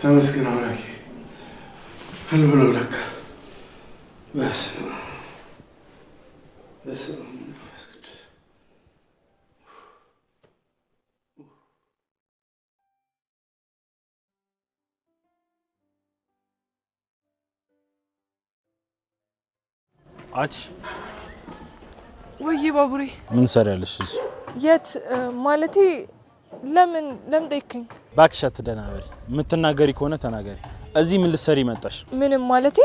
ተመስገን አምላኬ አልብሎ ለካ በስመ አብ አች ወይ ባቡሬ ምን ሰራለሽ እዚህ? የት ማለቴ ለምን ጠይቀኝ? ባክሻት ደናበል የምትናገሪ ከሆነ ተናገሪ። እዚህ ምን ልትሰሪ መጣሽ? ምንም ማለቴ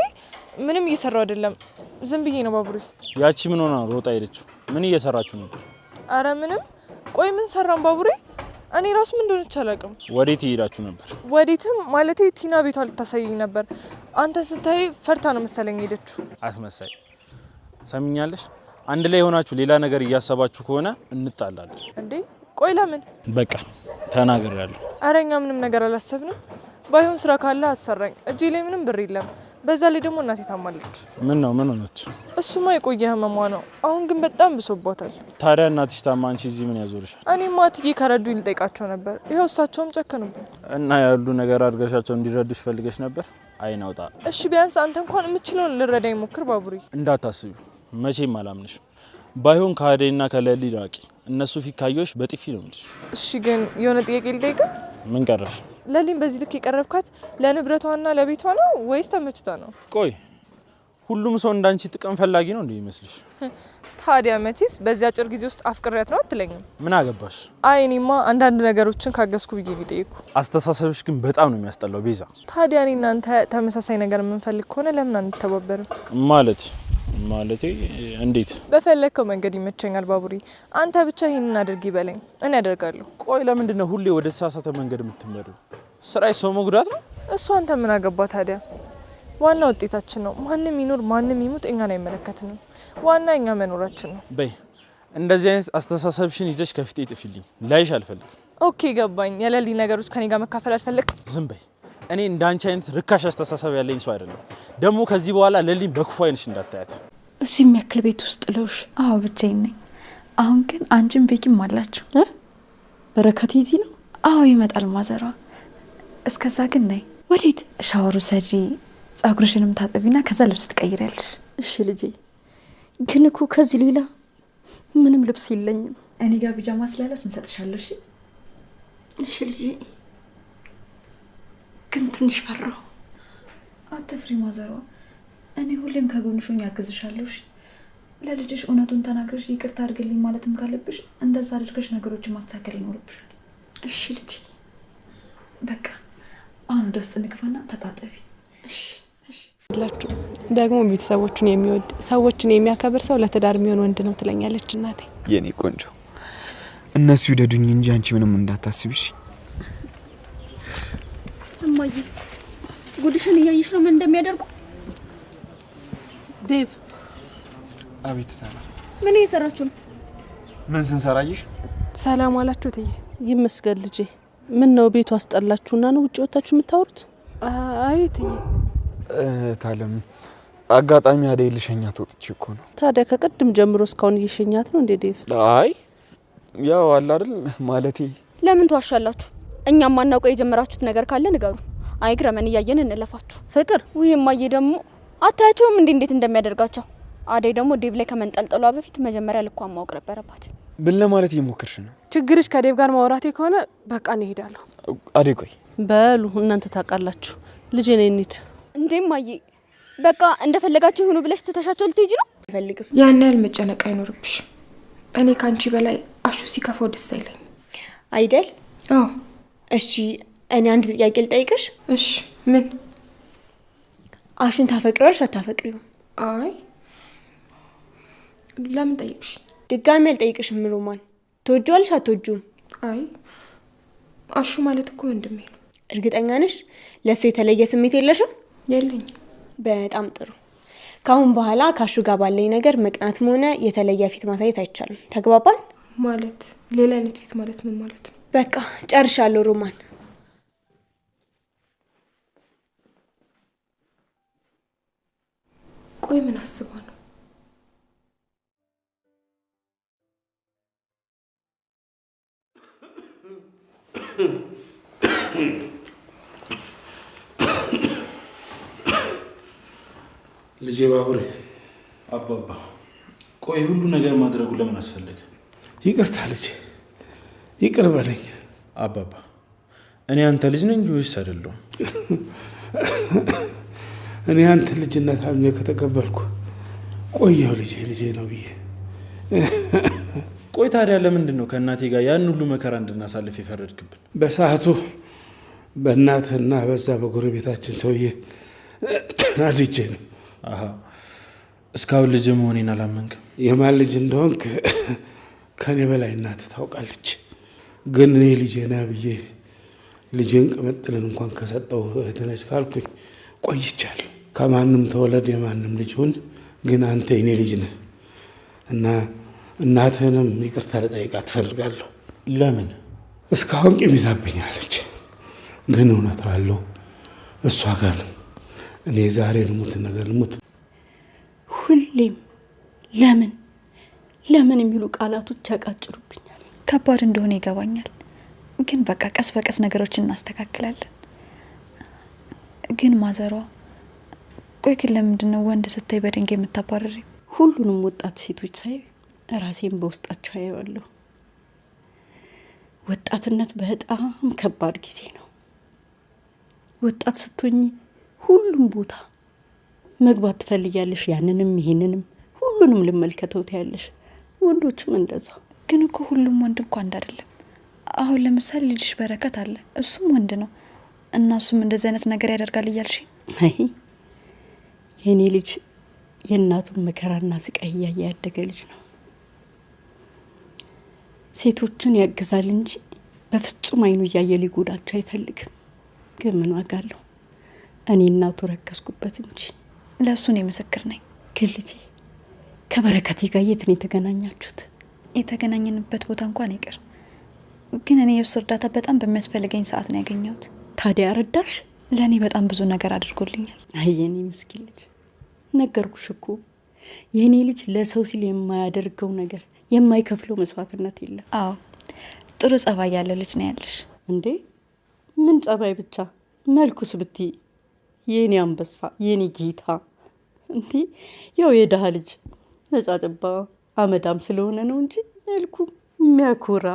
ምንም እየሰራው አይደለም። ዝም ብዬ ነው ባቡሬ። ያቺ ምን ሆና ሮጣ ሄደችው? ምን እየሰራችሁ ነበር? አረ ምንም። ቆይ ምን ሰራን ባቡሬ? እኔ ራሱ ምን እንደሆነች አላውቅም። ወዴት ሄዳችሁ ነበር? ወዴትም ማለቴ ቲና ቤቷ ልታሳየኝ ነበር። አንተ ስታይ ፈርታ ነው መሰለኝ ሄደችው። አስመሳይ ሰምኛለሽ። አንድ ላይ ሆናችሁ ሌላ ነገር እያሰባችሁ ከሆነ እንጣላለን። እንዴ ቆይ ለምን? በቃ ተናግሬያለሁ። አረኛ ምንም ነገር አላሰብንም። ባይሆን ስራ ካለ አሰራኝ። እጄ ላይ ምንም ብር የለም። በዛ ላይ ደግሞ እናቴ ታማለች። ምን ነው ምን ሆነች? እሱማ የቆየ ህመሟ ነው። አሁን ግን በጣም ብሶባታል። ታዲያ እናትሽ ታማ አንቺ እዚህ ምን ያዞርሻል? እኔማ እትዬ ከረዱኝ ልጠይቃቸው ነበር። ይኸው እሳቸውም ጨከኑብኝ። እና ያሉ ነገር አድርገሻቸው እንዲረዱሽ ፈልገሽ ነበር? አይናውጣ። እሺ ቢያንስ አንተ እንኳን የምችለውን ልረዳኝ ሞክር ባቡሬ። እንዳታስቢ፣ መቼም አላምንሽም። ባይሆን ከአደይና ከለሊ ራቂ። እነሱ ፊት ካየሽ በጥፊ ነው እንጂ። እሺ ግን የሆነ ጥያቄ ልጠይቅ። ምን ቀረሽ? ለሊን በዚህ ልክ የቀረብካት ለንብረቷና ለቤቷ ነው ወይስ ተመችቷ ነው? ቆይ ሁሉም ሰው እንዳንቺ ጥቅም ፈላጊ ነው እንዴ ይመስልሽ? ታዲያ መቼስ በዚህ አጭር ጊዜ ውስጥ አፍቅሬያት ነው አትለኝም? ምን አገባሽ? አይ እኔማ አንዳንድ ነገሮችን ካገዝኩ ብዬ ነው የጠየቅኩ። አስተሳሰብሽ ግን በጣም ነው የሚያስጠላው ቤዛ። ታዲያ እኔ እናንተ ተመሳሳይ ነገር የምንፈልግ ከሆነ ለምን አንተባበርም? ማለቴ እንዴት? በፈለከው መንገድ ይመቸኛል ባቡሬ። አንተ ብቻ ይሄንን አድርጊ በለኝ፣ እኔ አደርጋለሁ። ቆይ ለምንድን ነው ሁሌ ወደ ተሳሳተ መንገድ የምትመሪው? ስራዬ ሰው መጉዳት ነው? እሱ አንተ ምን አገባ ታዲያ? ዋና ውጤታችን ነው። ማንም ይኖር ማንም ይሙት እኛን አይመለከትንም። ዋና እኛ መኖራችን ነው። በይ እንደዚህ አይነት አስተሳሰብሽን ይዘሽ ከፊቴ ጥፊልኝ። ላይሽ አልፈልግም። ኦኬ ገባኝ። የለሊ ነገሮች ከኔ ጋር መካፈል አልፈልግም። ዝም በይ። እኔ እንዳንቺ አይነት ርካሽ አስተሳሰብ ያለኝ ሰው አይደለም። ደግሞ ከዚህ በኋላ ለሊን በክፉ አይንሽ እንዳታያት። እዚህ የሚያክል ቤት ውስጥ ለውሽ? አዎ ብቻዬን ነኝ። አሁን ግን አንቺም ቤኪም አላችሁ። በረከት እዚህ ነው? አዎ ይመጣል ማዘሯ። እስከዛ ግን ነይ። ወዴት? ሻወሩ ሰጂ፣ ጸጉርሽንም ታጠቢና ከዛ ልብስ ትቀይሪያለሽ። እሺ ልጄ። ግን እኮ ከዚህ ሌላ ምንም ልብስ የለኝም። እኔ ጋር ቢጃማ ስላለስ እንሰጥሻለሁ። እሺ እሺ ልጄ። ግን ትንሽ ፈራሁ። አትፍሪ ማዘሯ፣ እኔ ሁሌም ከጎንሽ ሆኜ አግዝሻለሁ። ለልጅሽ እውነቱን ተናግረሽ ይቅርታ አድርግልኝ ማለትም ካለብሽ እንደዛ አድርገሽ ነገሮችን ማስተካከል ይኖርብሻል። እሺ ልጄ። በቃ አሁን ወደ ውስጥ እንግባና ተጣጣቢ። እሺ እሺ። ላችሁ ደግሞ ቤተሰቦቹን የሚወድ ሰዎችን የሚያከብር ሰው ለትዳር የሚሆን ወንድ ነው ትለኛለች እናቴ። የኔ ቆንጆ እነሱ ይደዱኝ እንጂ አንቺ ምንም እንዳታስብሽ። እማዬ ጉድሽን እያየሽ ነው ምን እንደሚያደርጉ? ዴቭ አቤት ሰላም። ምን እየሰራችሁ ነው? ምን ስንሰራይሽ? ሰላም አላችሁ ትይ? ይመስገን ልጄ። ምን ነው ቤቱ አስጠላችሁና ነው ውጪ ወጣችሁ የምታወሩት? አይ ትይ ታለም አጋጣሚ አደይ ልሸኛት ወጥቼ እኮ ነው። ታዲያ ከቅድም ጀምሮ እስካሁን እየሸኛት ነው እንዴ ዴቭ? አይ ያው አለ አይደል ማለቴ። ለምን ተዋሻላችሁ? እኛም ማናውቀው የጀመራችሁት ነገር ካለ ንገሩ። አይግረመን እያየን እንለፋችሁ። ፍቅር ወይ እማዬ ደግሞ አታያቸውም እንዴት እንደሚያደርጋቸው? አደይ ደግሞ ዴቭ ላይ ከመንጠልጠሏ በፊት መጀመሪያ ልኳን ማወቅ ነበረባት። ምን ለማለት እየሞከርሽ ነው? ችግርሽ ከዴቭ ጋር ማውራቴ ከሆነ በቃ እንሄዳለሁ። አደይ ቆይ በሉ እናንተ ታውቃላችሁ። ልጄ ነኝ እንሂድ። እንዴ እማዬ በቃ እንደፈለጋችሁ ይሁኑ ብለሽ ተተሻቸው ልትሄጂ ነው? አይፈልግም። ያን ያህል መጨነቅ አይኖርብሽ። እኔ ካንቺ በላይ አሹ ሲከፋው ደስ አይለኝ አይደል? አዎ። እሺ እኔ አንድ ጥያቄ ልጠይቅሽ። እሺ ምን? አሹን ታፈቅሪዋለሽ አታፈቅሪው? አይ ለምን ጠይቅሽ? ድጋሚ አልጠይቅሽም። ሮማን ትወጂዋለሽ አትወጂውም? አይ አሹ ማለት እኮ ወንድሜ ነው። እርግጠኛ ነሽ? ለሱ የተለየ ስሜት የለሽም? የለኝም። በጣም ጥሩ። ካሁን በኋላ ካሹ ጋር ባለኝ ነገር መቅናትም ሆነ የተለየ ፊት ማሳየት አይቻልም። ተግባባን? ማለት ሌላ አይነት ፊት ማለት ምን ማለት ነው? በቃ ጨርሻለሁ ሮማን። ቆይ ምን አስባ ነው? ልጄ ባቡሬ። አባባ ቆይ ሁሉ ነገር ማድረጉ ለምን አስፈለገ? ይቅርታ ልጄ፣ ይቅር በለኝ። አባባ እኔ አንተ ልጅ ነኝ ወይስ አይደለሁም? እኔ አንተ ልጅነት አምኜ ከተቀበልኩ ቆየሁ ልጄ ነው ብዬ። ቆይ ታዲያ ለምንድን ነው ከእናቴ ጋር ያን ሁሉ መከራ እንድናሳልፍ የፈረድክብን? በሰዓቱ በእናትህና በዛ በጎረቤታችን ሰውዬ ተናድጄ ነው። አሃ እስካሁን ልጅ መሆኔን አላመንክም? የማን ልጅ እንደሆንክ ከኔ በላይ እናትህ ታውቃለች። ግን እኔ ልጄ ነህ ብዬ ልጄን ቅምጥልን እንኳን ከሰጠው እህት ነች ካልኩኝ ቆይቻለሁ። ከማንም ተወለድ የማንም ልጅ ሁን፣ ግን አንተ የኔ ልጅ ነህ እና እናትህንም ይቅርታ ልጠይቃት እፈልጋለሁ። ለምን? እስካሁን ቂም ይዛብኛለች፣ ግን እውነት አለው እሷ ጋር ነው። እኔ ዛሬ ልሙት ነገር ልሙት። ሁሌም ለምን የሚሉ ቃላቶች ያቃጭሩብኛል። ከባድ እንደሆነ ይገባኛል፣ ግን በቃ ቀስ በቀስ ነገሮችን እናስተካክላለን። ግን ማዘሯ ቆይ ግን ለምንድን ነው ወንድ ስታይ በድንጋይ የምታባረሪ? ሁሉንም ወጣት ሴቶች ሳይ ራሴን በውስጣቸው አየዋለሁ። ወጣትነት በጣም ከባድ ጊዜ ነው። ወጣት ስትሆኚ ሁሉም ቦታ መግባት ትፈልጊያለሽ። ያንንም ይሄንንም ሁሉንም ልመልከተው ትያለሽ። ወንዶችም እንደዛ። ግን እኮ ሁሉም ወንድ እንኳን አንድ አይደለም። አሁን ለምሳሌ ልጅሽ በረከት አለ፣ እሱም ወንድ ነው እና እሱም እንደዚህ አይነት ነገር ያደርጋል እያልሽ? አይ የኔ ልጅ የእናቱን መከራና ስቃይ እያየ ያደገ ልጅ ነው። ሴቶችን ያግዛል እንጂ በፍጹም አይኑ እያየ ሊጎዳቸው አይፈልግም። ግን ምን ዋጋ አለው? እኔ እናቱ ረከስኩበት እንጂ። ለእሱ እኔ ምስክር ነኝ። ግን ልጄ ከበረከቴ ጋር የት ነው የተገናኛችሁት? የተገናኘንበት ቦታ እንኳን ይቅር፣ ግን እኔ የእሱ እርዳታ በጣም በሚያስፈልገኝ ሰዓት ነው ያገኘሁት። ታዲያ ረዳሽ? ለእኔ በጣም ብዙ ነገር አድርጎልኛል። አይ የኔ ምስኪን ልጅ፣ ነገርኩሽ እኮ የኔ ልጅ ለሰው ሲል የማያደርገው ነገር የማይከፍለው መስዋዕትነት የለም። አዎ ጥሩ ጸባይ ያለው ልጅ ነው ያለሽ። እንዴ ምን ጸባይ ብቻ መልኩስ ብትይ የኔ አንበሳ የኔ ጌታ። እንዴ ያው የደሃ ልጅ ነጫጭባ አመዳም ስለሆነ ነው እንጂ መልኩ የሚያኮራ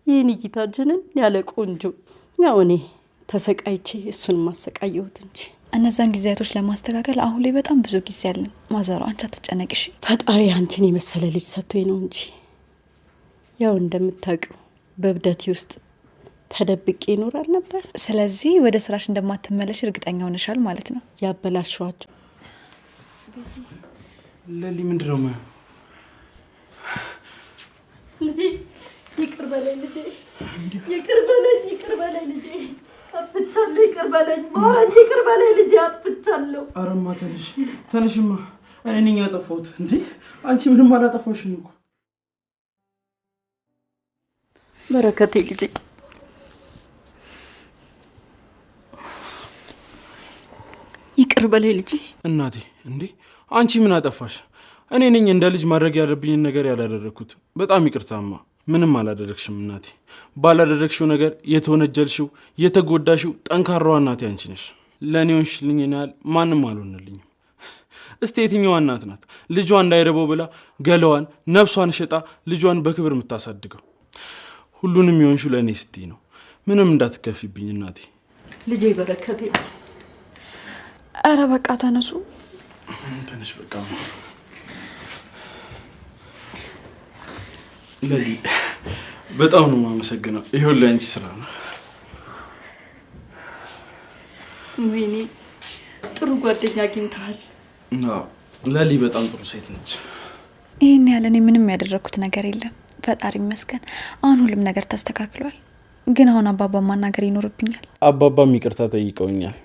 የኔ ጌታችንን ያለ ቆንጆ። ያው እኔ ተሰቃይቼ እሱን ማሰቃየሁት እንጂ እነዛን ጊዜያቶች ለማስተካከል አሁን ላይ በጣም ብዙ ጊዜ አለን። ማዘሯ አንቺ አትጨነቂሽ። ፈጣሪ አንቺን የመሰለ ልጅ ሰጥቶኝ ነው እንጂ ያው እንደምታውቂው በብደቴ ውስጥ ተደብቄ ይኖራል ነበር። ስለዚህ ወደ ስራሽ እንደማትመለሽ እርግጠኛ ሆነሻል ማለት ነው? ያበላሽዋቸው ለሊ ምንድነው? ልጄ ይቅር በለኝ ልጄ፣ ይቅር በለኝ ልጄ፣ አጥፍቻለሁ፣ ይቅር በለኝ ማረኝ፣ ይቅር በለኝ ልጄ፣ አጥፍቻለሁ። አረማ ተነሽማ፣ እኔ ነኝ ያጠፋሁት። እንዴ አንቺ ምንም አላጠፋሽም እኮ። በረከቴ ልጄ፣ ይቅር በለኝ ልጄ። እናቴ እንዴ አንቺ ምን አጠፋሽ? እኔ ነኝ እንደ ልጅ ማድረግ ያለብኝን ነገር ያላደረኩት። በጣም ይቅርታማ። ምንም አላደረግሽም እናቴ። ባላደረግሽው ነገር የተወነጀልሽው የተጎዳሽው ጠንካራዋ እናቴ አንቺ ነሽ። ለእኔ ሆንሽልኝ ያህል ማንም አልሆነልኝም። እስቲ የትኛዋ እናት ናት ልጇ እንዳይረበው ብላ ገለዋን ነፍሷን ሸጣ ልጇን በክብር የምታሳድገው? ሁሉንም የሆንሽው ለእኔ ስትይ ነው። ምንም እንዳትከፊብኝ እናቴ። ልጄ በረከቴ። አረ በቃ ተነሱ። ተነሽ በቃ። ለሊ በጣም ነው የማመሰግነው። ይሁን ለአንቺ ስራ ነው። ወይኔ ጥሩ ጓደኛ አግኝተሃል። ለሊ በጣም ጥሩ ሴት ነች። ይሄን ያለ እኔ ምንም ያደረኩት ነገር የለም፣ ፈጣሪ ይመስገን። አሁን ሁሉም ነገር ተስተካክሏል። ግን አሁን አባባ ማናገር ይኖርብኛል። አባባም ይቅርታ ጠይቀውኛል።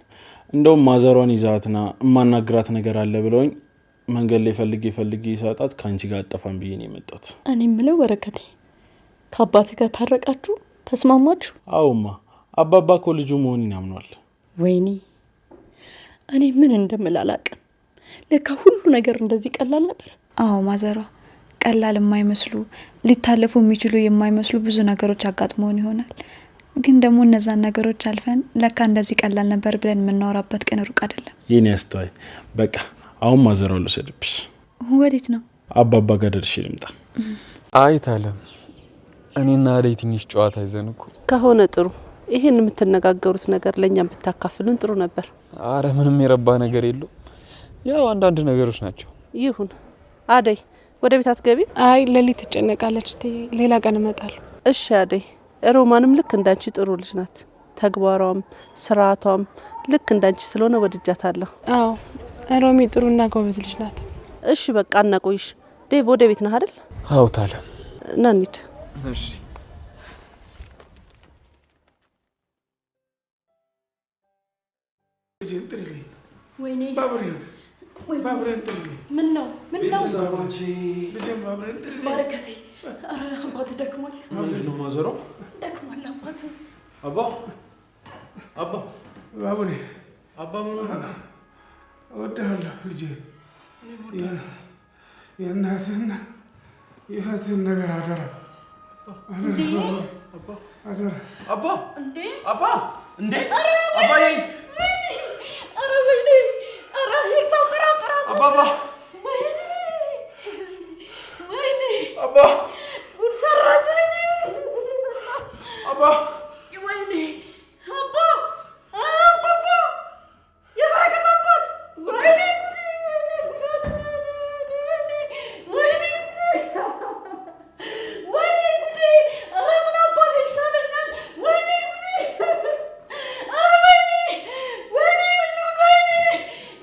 እንደውም ማዘሯን ይዛትና ማናግራት ነገር አለ ብለውኝ መንገድ ላይ ፈልጌ ሳጣት ካንቺ ጋር አጠፋን ብዬ ነው የመጣሁት። እኔ ምለው በረከቴ፣ ከአባትህ ጋር ታረቃችሁ? ተስማማችሁ? አውማ አባባ እኮ ልጁ መሆኑን ያምኗል። ወይኔ እኔ ምን እንደምላላቅም። ለካ ሁሉ ነገር እንደዚህ ቀላል ነበር። አዎ ማዘሯ፣ ቀላል የማይመስሉ ሊታለፉ የሚችሉ የማይመስሉ ብዙ ነገሮች አጋጥመውን ይሆናል። ግን ደግሞ እነዛን ነገሮች አልፈን ለካ እንደዚህ ቀላል ነበር ብለን የምናወራበት ቀን ሩቅ አይደለም። የኔ አስተዋይ፣ በቃ አሁን ማዘራው ልሰድብሽ። ወዴት ነው? አባባ ጋር ደርሼ ልምጣ። አይታለም እኔና አደይ ትንሽ ጨዋታ ይዘን እኮ ከሆነ ጥሩ። ይሄን የምትነጋገሩት ነገር ለኛም ብታካፍሉን ጥሩ ነበር። አረ ምንም የረባ ነገር የለው። ያው አንዳንድ ነገሮች ናቸው። ይሁን። አደይ ወደ ቤት አትገቢ? አይ ሌሊት ትጨነቃለች። ሌላ ቀን እመጣለሁ። እሺ አደይ። ሮማንም ልክ እንዳንቺ ጥሩ ልጅ ናት። ተግባሯም ስርዓቷም ልክ እንዳንቺ ስለሆነ ወድጃታለሁ። አዎ ሮሚ ጥሩና ጎበዝ ልጅ ናት። እሺ በቃ እናቆይሽ። ዴቭ ወደ ቤት ነህ አይደል? አዎ ታለም ና እንሂድ። እሺ ወይኔ ባብሬን ጥሪልኝ። ምን ነው ቤተሰቦቼ ልጄን ባብሬን ጥሪልኝ። ባረከቴ? ኧረ አባት ደክሟል። ምንድን ነው ማዘራው? ደክሟል አባት። አባ ባብሬ አባ ምን ሆነ? እወድሃለሁ ልጄ። የእናትህና የእህትህን ነገር አደራ አደራ። አባ እንዴ አባዬ! ኧረ ወይኔ! ኧረ ይርሳው ጥራ አባባ! ወይኔ! አባ! ጉድ ሰራች! ወይኔ! አባ! ወይኔ! አባ! የበረከት አባት! ወይኔ! ወይኔ! ወይኔ ጉዴ! ኧረ ምን አባቴ ይሻለኛል? ወይኔ ጉዴ! ኧረ ወይኔ! ወይኔ ምነው ወይኔ!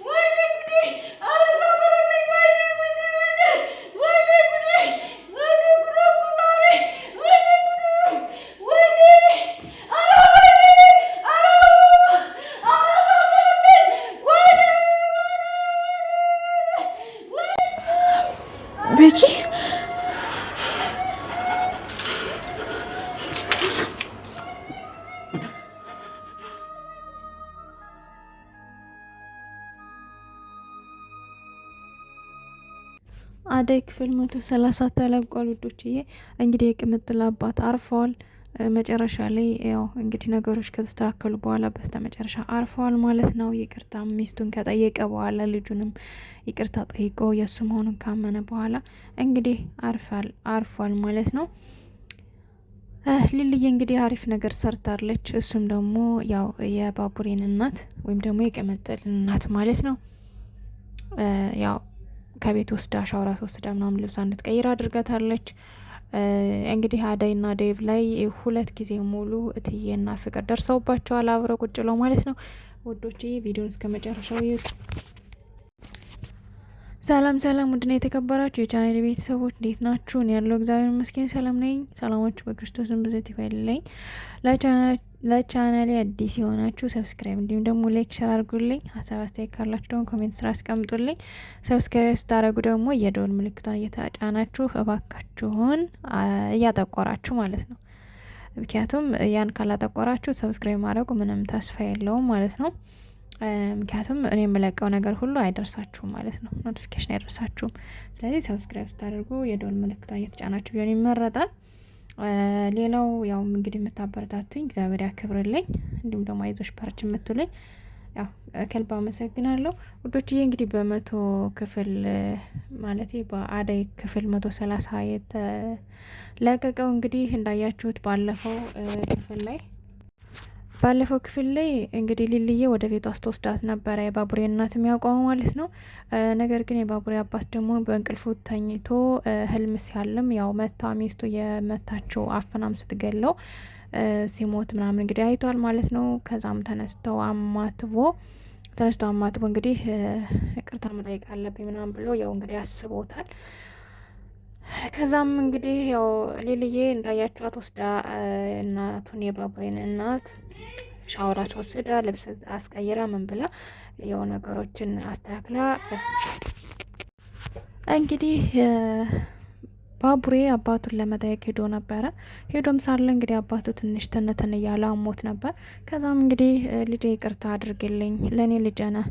ወይኔ ጉዴ! ኧረ ሰው ጥሩልኝ! ወይኔ ጉዴ! ወይኔ ጉዴ! ዛሬ! ወይኔ ጉዴ! ወይኔ! ኧረ ወይኔ! ኧረ ሰው ጥሩልኝ! ወይኔ! ቤኪ አደይ ክፍል 130 ተለቋል ውዶችዬ። እንግዲህ የቅምጥል አባት አርፈዋል። መጨረሻ ላይ ያው እንግዲህ ነገሮች ከተስተካከሉ በኋላ በስተመጨረሻ አርፈዋል ማለት ነው። ይቅርታ ሚስቱን ከጠየቀ በኋላ ልጁንም ይቅርታ ጠይቆ የእሱ መሆኑን ካመነ በኋላ እንግዲህ አርፏል ማለት ነው። ሊልዬ እንግዲህ አሪፍ ነገር ሰርታለች። እሱም ደግሞ ያው የባቡሬን እናት ወይም ደግሞ የቅምጥል እናት ማለት ነው ያው ከቤት ወስዳ ሻውራት ወስዳ ምናምን ልብሷ እንድትቀይር አድርጋታለች። እንግዲህ አደይና ዴቭ ላይ 2 ጊዜ ሙሉ እትዬና ፍቅር ደርሰውባቸዋል አብረው ቁጭ ብለው ማለት ነው። ውዶችዬ ቪዲዮን እስከ መጨረሻው ይዩት። ሰላም ውድና የተከበራችሁ የቻናሌ ቤተሰቦች እንዴት ናችሁ? እኔ ያለው እግዚአብሔር ይመስገን ሰላም ነኝ። ሰላማችሁ በክርስቶስም ብዛት ይበልልኝ። ለቻናሌ አዲስ የሆናችሁ ሰብስክራይብ እንዲሁም ደግሞ ላይክ ሸር አድርጉልኝ። ሀሳብ አስተያየት ካላችሁ ደግሞ ኮሜንት ስራ አስቀምጡልኝ። ሰብስክራይብ ስታደርጉ ደግሞ የደወል ምልክቷን እየተጫናችሁ እባካችሁን እያጠቆራችሁ ማለት ነው። ምክንያቱም ያን ካላጠቆራችሁ ሰብስክራይብ ማድረጉ ምንም ተስፋ የለውም ማለት ነው። ምክንያቱም እኔ የምለቀው ነገር ሁሉ አይደርሳችሁም ማለት ነው። ኖቲፊኬሽን አይደርሳችሁም። ስለዚህ ሰብስክራይብ ስታደርጉ የደወል ምልክቷን እየተጫናችሁ ቢሆን ይመረጣል። ሌላው ያው እንግዲህ የምታበረታቱኝ እግዚአብሔር ያክብርልኝ። እንዲሁም ደግሞ አይዞሽ በርቺ የምትሉኝ ያው ከልብ አመሰግናለሁ ውዶችዬ። እንግዲህ በ100 ክፍል ማለት በአደይ ክፍል 130 የተለቀቀው እንግዲህ እንዳያችሁት ባለፈው ክፍል ላይ እንግዲህ ሊልዬ ወደ ቤቷ ስትወስዳት ነበረ የባቡሬ እናት የሚያውቀው ማለት ነው። ነገር ግን የባቡሬ አባት ደግሞ በእንቅልፉ ተኝቶ ህልም ሲያልም ያው መታ ሚስቱ የመታቸው አፍናም ስትገለው ሲሞት ምናምን እንግዲህ አይቷል ማለት ነው። ከዛም ተነስተው አማትቦ እንግዲህ ይቅርታ መጠየቅ አለብኝ ምናምን ብሎ ያው እንግዲህ አስቦታል። ከዛም እንግዲህ ያው ሊልዬ እንዳያችኋት ወስዳ እናቱን የባቡሬን እናት ሻወራች ወስዳ ልብስ አስቀይራ ምን ብላ ያው ነገሮችን አስተካክላ እንግዲህ ባቡሬ አባቱን ለመጠየቅ ሄዶ ነበረ። ሄዶም ሳለ እንግዲህ አባቱ ትንሽ ትንትን እያለ አሞት ነበር። ከዛም እንግዲህ ልጄ ይቅርታ አድርግልኝ፣ ለእኔ ልጄ ነህ፣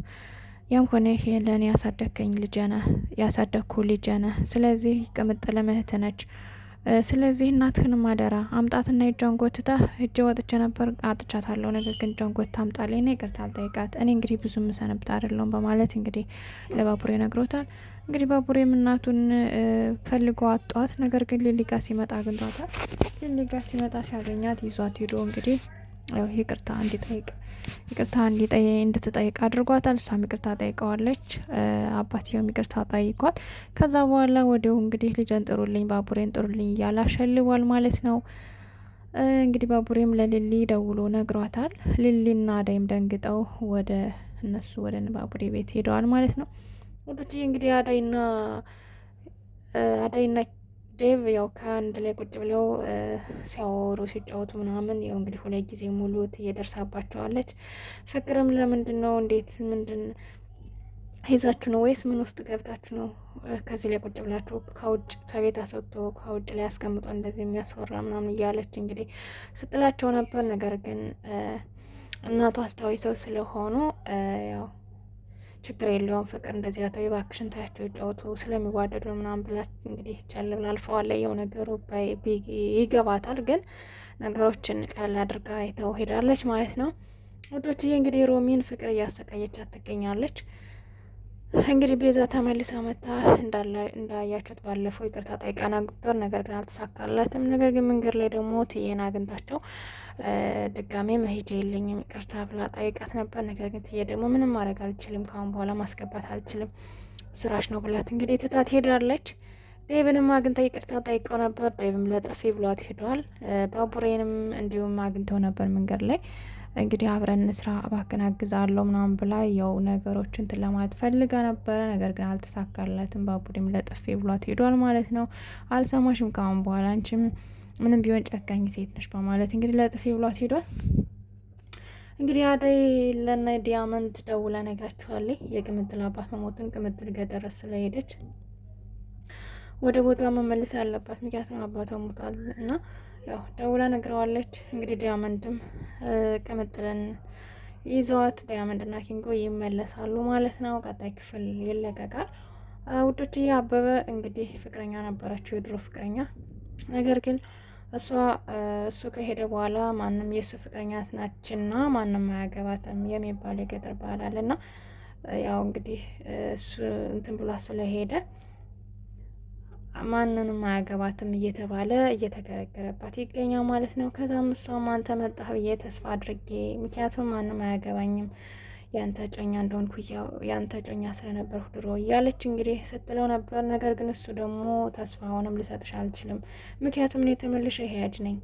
ያም ሆነ ይሄ ለእኔ ያሳደግከኝ ልጄ ነህ፣ ያሳደግኩ ልጄ ነህ። ስለዚህ ቅምጥል እህት ነች ስለዚህ እናትህንም አደራ አምጣትና የእጇን ጎትተህ እጅ ወጥቼ ነበር አጥቻታለሁ፣ ነገር ግን እጇን ጎትታ አምጣልኝ ና ይቅርታ አልጠይቃት፣ እኔ እንግዲህ ብዙ ምሰነብት አይደለሁም በማለት እንግዲህ ለባቡሬ ነግሮታል። እንግዲህ ባቡሬም እናቱን ፈልጎ አጧት። ነገር ግን ሊሊ ጋ ሲመጣ አግኝቷታል። ሊሊ ጋ ሲመጣ ሲያገኛት ይዟት ሄዶ እንግዲህ ይቅርታ እንድትጠይቅ አድርጓታል። እሷም ይቅርታ ጠይቀዋለች። አባትየውም ይቅርታ ጠይቋት ከዛ በኋላ ወዲያው እንግዲህ ልጄን ጥሩልኝ፣ ባቡሬን ጥሩልኝ እያለ አሸልቧል ማለት ነው። እንግዲህ ባቡሬም ለሊሊ ደውሎ ነግሯታል። ሊሊና አዳይም ደንግጠው ወደ ባቡሬ ቤት ሄደዋል ማለት ነው። ወዶችዬ እንግዲህ አዳይና ዴቭ ያው ከአንድ ላይ ቁጭ ብለው ሲያወሩ ሲጫወቱ ምናምን ያው እንግዲህ 2 ጊዜ ሙሉ እየደርሳባቸዋለች። ፍቅርም ለምንድን ነው ምንድን ይዛችሁ ነው ወይስ ምን ውስጥ ገብታችሁ ነው ከዚህ ላይ ቁጭ ብላችሁ ከቤት አስወጥቶ ከውጭ ላይ አስቀምጦ እንደዚህ የሚያስወራ ምናምን እያለች እንግዲህ ስጥላቸው ነበር። ነገር ግን እናቱ አስተዋይ ሰው ስለሆኑ ያው ችግር የለውም ፍቅር እንደዚህ አተው እባክሽን ታያቸው ይጫወቱ ስለሚዋደዱ ምናምን ብላ እንግዲህ ቸል ብላ አልፈዋለች። ያው ነገሩ ይገባታል፣ ግን ነገሮችን ቀለል አድርጋ አይተው ሄዳለች ማለት ነው። ወዶችዬ እንግዲህ ሮሚን ፍቅር እያሰቃየቻት ትገኛለች። እንግዲህ ቤዛ ተመልሳ መታ እንዳያችሁት ባለፈው ይቅርታ ጠይቃ ነበር፣ ነገር ግን አልተሳካላትም። ነገር ግን መንገድ ላይ ደግሞ ትዬን አግኝታቸው ድጋሜ መሄጃ የለኝም ይቅርታ ብላ ጠይቃት ነበር። ነገር ግን ትዬ ደግሞ ምንም ማድረግ አልችልም፣ ካሁን በኋላ ማስገባት አልችልም፣ ስራሽ ነው ብላት እንግዲህ ትታት ሄዳለች። ዴቭንም አግኝታ ይቅርታ ጠይቀው ነበር። ዴቭም ለጥፊ ብሏት ሄዷል። ባቡሬንም እንዲሁም አግኝተው ነበር መንገድ ላይ እንግዲህ አብረን ስራ እባክን አግዛለሁ ምናምን ብላ ያው ነገሮችን እንትን ለማለት ፈልጋ ነበረ። ነገር ግን አልተሳካላትም። ባቡሬም ለጥፊ ብሏት ሄዷል ማለት ነው። አልሰማሽም ካሁን በኋላ አንቺም ምንም ቢሆን ጨካኝ ሴት ነሽ በማለት እንግዲህ ለጥፊ ብሏት ሄዷል። እንግዲህ አደይ ለነ ዲያመንድ ደውላ ነግራችኋለች የቅምጥል አባት መሞቱን። ቅምጥል ገጠር ስለሄደች ወደ ቦታ መመለስ ያለባት ምክንያቱም አባቷ ሞቷል እና ያው ደውላ ነግረዋለች። እንግዲህ ዲያመንድም ቅምጥልን ይዘዋት ዲያመንድና ኪንጎ ይመለሳሉ ማለት ነው። ቀጣይ ክፍል ይለቀቃል። ውዶችዬ አበበ እንግዲህ ፍቅረኛ ነበረችው የድሮ ፍቅረኛ። ነገር ግን እሱ ከሄደ በኋላ ማንም የእሱ ፍቅረኛ ናችና ማንም አያገባትም የሚባል የገጠር ባህል አለና ያው እንግዲህ እሱ እንትን ብሏ ስለሄደ ማንንም አያገባትም እየተባለ እየተገረገረባት ይገኛል ማለት ነው። ከዛም እሷም አንተ መጣህ ብዬ ተስፋ አድርጌ ምክንያቱም ማንም አያገባኝም ያንተ ጮኛ እንደሆንኩ ያንተ ጮኛ ስለነበርኩ ድሮ እያለች እንግዲህ ስትለው ነበር። ነገር ግን እሱ ደግሞ ተስፋ አሁንም ልሰጥሽ አልችልም፣ ምክንያቱም እኔ ተመልሼ ሄያጅ ነኝ፣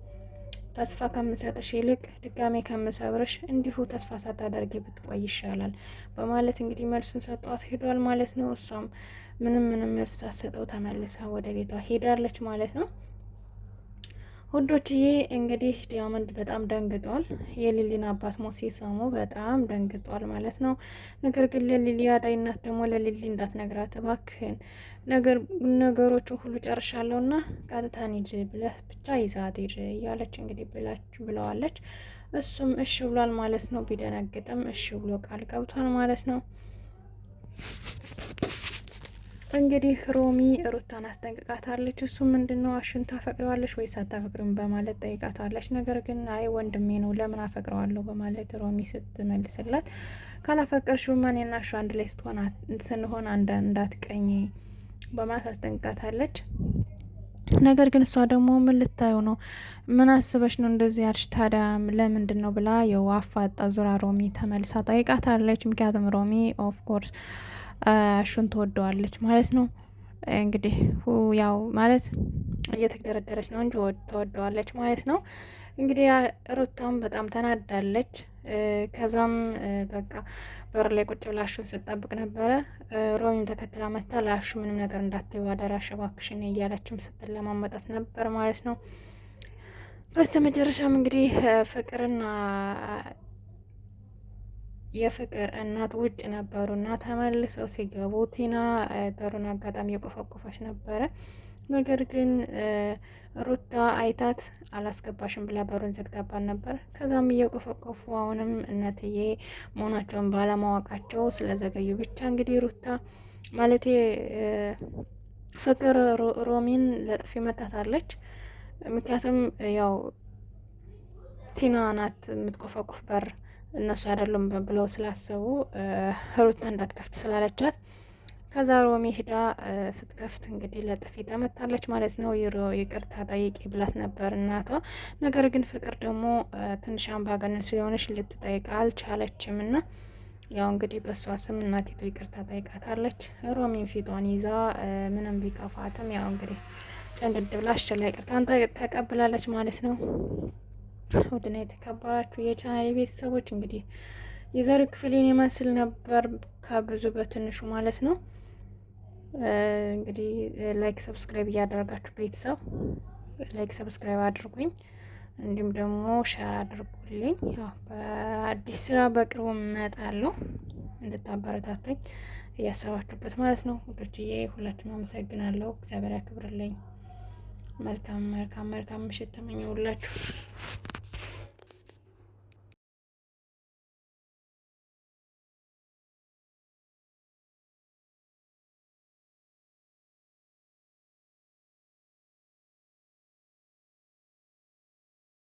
ተስፋ ከምሰጥሽ ይልቅ ድጋሜ ከምሰብርሽ እንዲሁ ተስፋ ሳታደርጊ ብትቆይ ይሻላል በማለት እንግዲህ መልሱን ሰጧት ሄዷል ማለት ነው። እሷም ምንም መልስ ሳትሰጠው ተመልሳ ወደ ቤቷ ሄዳለች ማለት ነው። ውዶችዬ እንግዲህ ዲያመንድ በጣም ደንግጧል። የሊሊን አባት ሞት ሲሰሙ በጣም ደንግጧል ማለት ነው። ነገር ግን ለሊሊ አዳይ እናት ደግሞ ለሊሊ እንዳትነግራት እባክህን ነገሮችን ሁሉ ጨርሻለሁና ቀጥታ ሂድ ብለህ ብቻ ይዛት ሂድ እያለች እንግዲህ ብለዋለች። እሱም እሺ ብሏል ማለት ነው። ቢደነግጥም እሺ ብሎ ቃል ገብቷል ማለት ነው። እንግዲህ ሮሚ ሩታን አስጠንቅቃታለች። እሱ ምንድነው አሹን ታፈቅረዋለች ወይስ አታፈቅርም በማለት ጠይቃታለች። ነገር ግን አይ ወንድሜ ነው ለምን አፈቅረዋለሁ በማለት ሮሚ ስትመልስላት ካላፈቀርሽው እኔና አሹ አንድ ላይ ስንሆን እንዳትቀኝ በማለት አስጠንቅቃታለች። ነገር ግን እሷ ደግሞ ምን ልታዩ ነው? ምን አስበሽ ነው እንደዚህ ያልሽ? ታዲያ ለምንድን ነው ብላ የው አፋጣ ዙራ ሮሚ ተመልሳ ጠይቃታለች። ምክንያቱም ሮሚ ኦፍ ኮርስ አሹን ትወደዋለች ማለት ነው። እንግዲህ ያው ማለት እየተደረደረች ነው እንጂ ትወደዋለች ማለት ነው። እንግዲህ ሩታም በጣም ተናዳለች። ከዛም በቃ በር ላይ ቁጭ ብላ አሹን ስትጠብቅ ነበረ። ሮሚም ተከትላ መታ ለአሹ ምንም ነገር እንዳትዪ አደራሽ እባክሽን እያለችም ስትለማመጣት ነበር ማለት ነው። በስተ መጨረሻም እንግዲህ ፍቅርና የፍቅር እናት ውጭ ነበሩና ተመልሰው ሲገቡ ቲና በሩን አጋጣሚ የቆፈቆፈች ነበረ። ነገር ግን ሩታ አይታት አላስገባሽም ብላ በሩን ዘግታባል ነበር። ከዛም እየቆፈቆፉ አሁንም እነትዬ መሆናቸውን ባለማወቃቸው ስለዘገዩ ብቻ እንግዲህ ሩታ ማለቴ ፍቅር ሮሚን ለጥፊ መታታለች። ምክንያቱም ያው ቲና ናት የምትቆፈቁፍ በር እነሱ አይደሉም ብለው ስላሰቡ ሩታ እንዳትከፍት ስላለቻት ከዛ ሮሚ ሂዳ ስትከፍት እንግዲህ ለጥፊ ተመታለች ማለት ነው። ይቅርታ ጠይቂ ብላት ነበር እናቷ። ነገር ግን ፍቅር ደግሞ ትንሽ አምባገነን ስለሆነች ልትጠይቅ አልቻለችም እና ያው እንግዲህ በእሷ ስም እናቲቱ ይቅርታ ጠይቃታለች። ሮሚን ፊቷን ይዛ ምንም ቢከፋትም ያው እንግዲህ ጭንድድ ብላ አስችላ ይቅርታን ተቀብላለች ማለት ነው። ውድና የተከበራችሁ የቻናሌ ቤተሰቦች እንግዲህ የዛሬው ክፍሌን ይመስል ነበር ከብዙ በትንሹ ማለት ነው። እንግዲህ ላይክ ሰብስክራይብ እያደረጋችሁ ቤተሰብ ላይክ ሰብስክራይብ አድርጉኝ፣ እንዲሁም ደግሞ ሼር አድርጉልኝ። ያው በአዲስ ስራ በቅርቡ እመጣለሁ እንድታበረታቱኝ እያሰባችሁበት ማለት ነው። ውዶችዬ ሁላችሁም አመሰግናለሁ። እግዚአብሔር ያክብርልኝ። መልካም ምሽት ተመኘሁላችሁ።